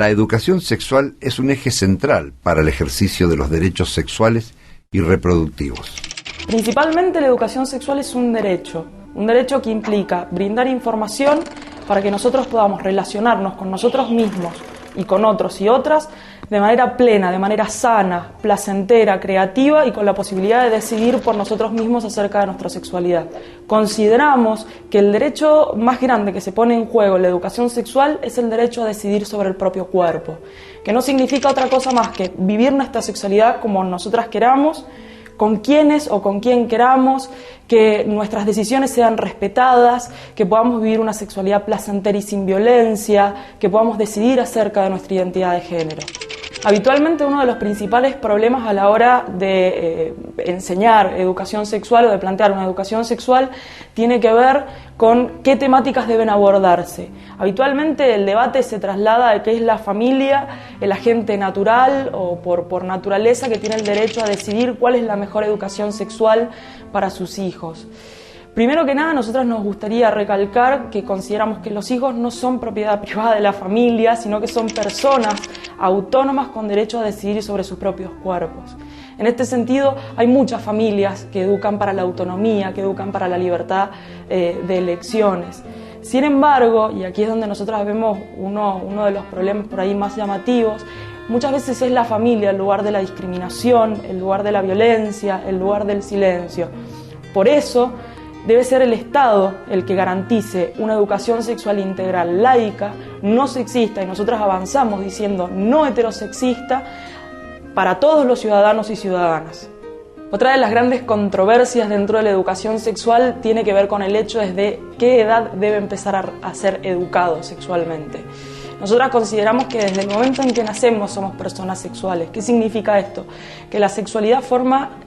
La educación sexual es un eje central para el ejercicio de los derechos sexuales y reproductivos. Principalmente la educación sexual es un derecho que implica brindar información para que nosotros podamos relacionarnos con nosotros mismos y con otros y otras de manera plena, de manera sana, placentera, creativa y con la posibilidad de decidir por nosotros mismos acerca de nuestra sexualidad. Consideramos que el derecho más grande que se pone en juego en la educación sexual es el derecho a decidir sobre el propio cuerpo, que no significa otra cosa más que vivir nuestra sexualidad como nosotras queramos, con quienes o con quien queramos, que nuestras decisiones sean respetadas, que podamos vivir una sexualidad placentera y sin violencia, que podamos decidir acerca de nuestra identidad de género. Habitualmente uno de los principales problemas a la hora de enseñar educación sexual o de plantear una educación sexual tiene que ver con qué temáticas deben abordarse. Habitualmente el debate se traslada a qué es la familia, el agente natural o por naturaleza que tiene el derecho a decidir cuál es la mejor educación sexual para sus hijos. Primero que nada, nosotros nos gustaría recalcar que consideramos que los hijos no son propiedad privada de la familia, sino que son personas autónomas con derecho a decidir sobre sus propios cuerpos. En este sentido, hay muchas familias que educan para la autonomía, que educan para la libertad de elecciones. Sin embargo, y aquí es donde nosotros vemos uno de los problemas por ahí más llamativos, muchas veces es la familia el lugar de la discriminación, el lugar de la violencia, el lugar del silencio. Por eso, debe ser el Estado el que garantice una educación sexual integral laica, no sexista, y nosotros avanzamos diciendo no heterosexista, para todos los ciudadanos y ciudadanas. Otra de las grandes controversias dentro de la educación sexual tiene que ver con el hecho desde qué edad debe empezar a ser educado sexualmente. Nosotras consideramos que desde el momento en que nacemos somos personas sexuales. ¿Qué significa esto? Que la sexualidad forma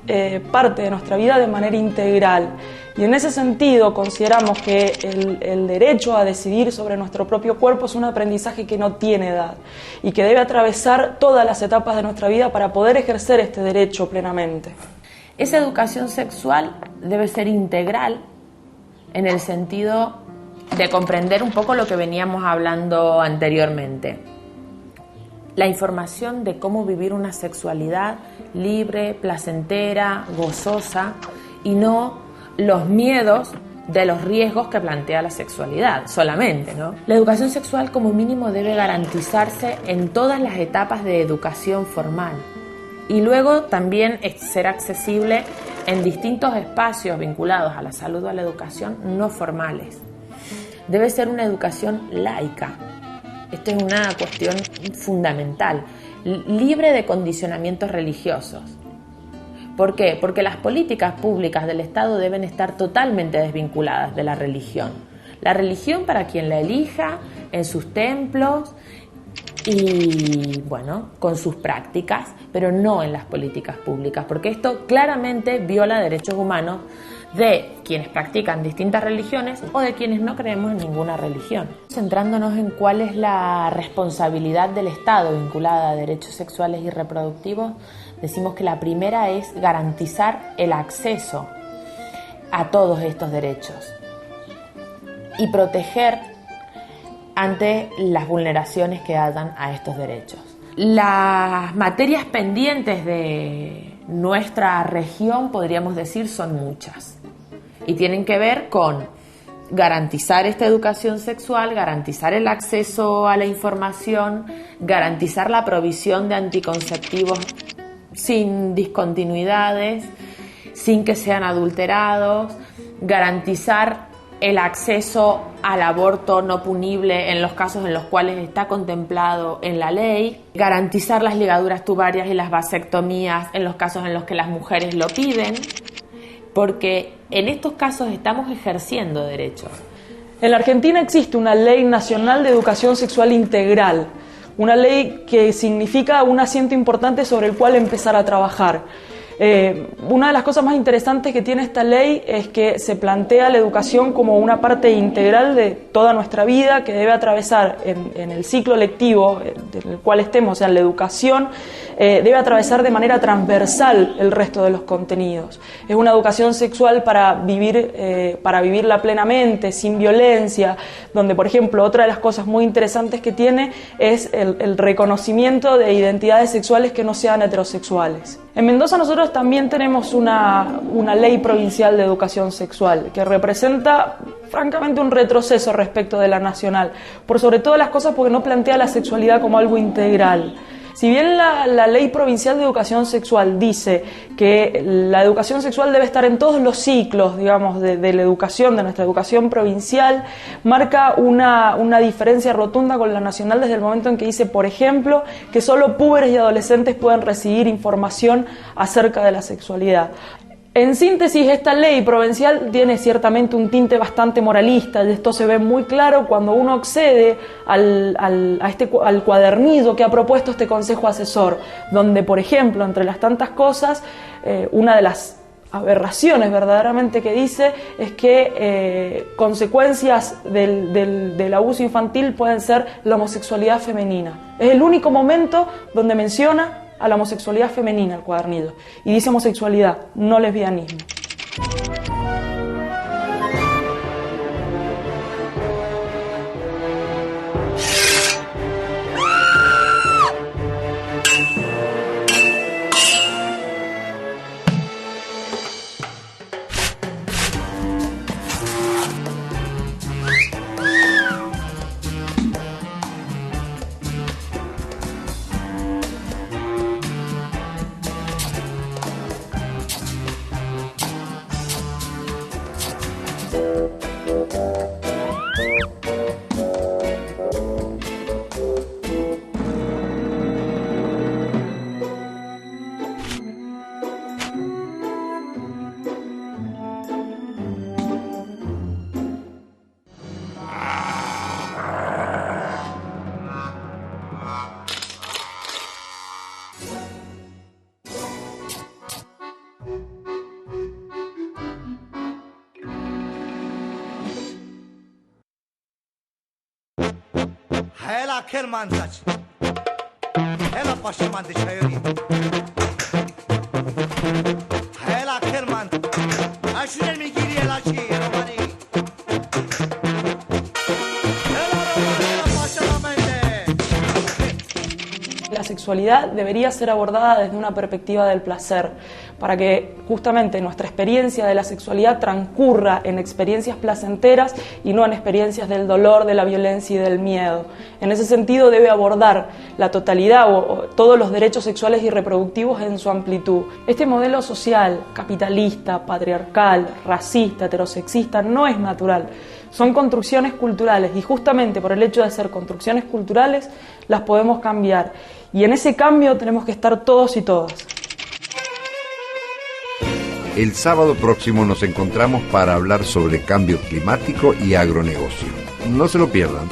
parte de nuestra vida de manera integral. Y en ese sentido consideramos que el derecho a decidir sobre nuestro propio cuerpo es un aprendizaje que no tiene edad y que debe atravesar todas las etapas de nuestra vida para poder ejercer este derecho plenamente. Esa educación sexual debe ser integral en el sentido de comprender un poco lo que veníamos hablando anteriormente. La información de cómo vivir una sexualidad libre, placentera, gozosa y no los miedos de los riesgos que plantea la sexualidad solamente, ¿no? La educación sexual como mínimo debe garantizarse en todas las etapas de educación formal y luego también ser accesible en distintos espacios vinculados a la salud o a la educación no formales. Debe ser una educación laica. Esto es una cuestión fundamental, libre de condicionamientos religiosos. ¿Por qué? Porque las políticas públicas del Estado deben estar totalmente desvinculadas de la religión. La religión para quien la elija, en sus templos y, bueno, con sus prácticas, pero no en las políticas públicas, porque esto claramente viola derechos humanos de quienes practican distintas religiones o de quienes no creemos en ninguna religión. Centrándonos en cuál es la responsabilidad del Estado vinculada a derechos sexuales y reproductivos, decimos que la primera es garantizar el acceso a todos estos derechos y proteger ante las vulneraciones que hayan a estos derechos. Las materias pendientes de nuestra región, podríamos decir, son muchas y tienen que ver con garantizar esta educación sexual, garantizar el acceso a la información, garantizar la provisión de anticonceptivos sin discontinuidades, sin que sean adulterados, garantizar el acceso al aborto no punible en los casos en los cuales está contemplado en la ley, garantizar las ligaduras tubarias y las vasectomías en los casos en los que las mujeres lo piden, porque en estos casos estamos ejerciendo derechos. En la Argentina existe una ley nacional de educación sexual integral, una ley que significa un asiento importante sobre el cual empezar a trabajar. Una de las cosas más interesantes que tiene esta ley es que se plantea la educación como una parte integral de toda nuestra vida, que debe atravesar en el ciclo lectivo en el cual estemos, o sea, la educación debe atravesar de manera transversal el resto de los contenidos. Es una educación sexual para vivirla plenamente, sin violencia, donde, por ejemplo, otra de las cosas muy interesantes que tiene es el reconocimiento de identidades sexuales que no sean heterosexuales. En Mendoza nosotros también tenemos una ley provincial de educación sexual que representa francamente un retroceso respecto de la nacional, por sobre todas las cosas porque no plantea la sexualidad como algo integral. Si bien la ley provincial de educación sexual dice que la educación sexual debe estar en todos los ciclos, digamos, de la educación, de nuestra educación provincial, marca una diferencia rotunda con la nacional desde el momento en que dice, por ejemplo, que solo púberes y adolescentes pueden recibir información acerca de la sexualidad. En síntesis, esta ley provincial tiene ciertamente un tinte bastante moralista, y esto se ve muy claro cuando uno accede al cuadernillo que ha propuesto este Consejo Asesor, donde, por ejemplo, entre las tantas cosas, una de las aberraciones verdaderamente que dice es que consecuencias del abuso infantil pueden ser la homosexualidad femenina. Es el único momento donde menciona a la homosexualidad femenina el cuadernillo, y dice homosexualidad, no lesbianismo. Hela akhir manzach. Hela pasha mand chayori. Hela akhir mand. Ashune migiri hela chi romani. Hela romani hela pasha mande. La sexualidad debería ser abordada desde una perspectiva del placer, para que justamente nuestra experiencia de la sexualidad transcurra en experiencias placenteras y no en experiencias del dolor, de la violencia y del miedo. En ese sentido debe abordar la totalidad o todos los derechos sexuales y reproductivos en su amplitud. Este modelo social, capitalista, patriarcal, racista, heterosexista, no es natural. Son construcciones culturales y justamente por el hecho de ser construcciones culturales las podemos cambiar. Y en ese cambio tenemos que estar todos y todas. El sábado próximo nos encontramos para hablar sobre cambio climático y agronegocio. No se lo pierdan.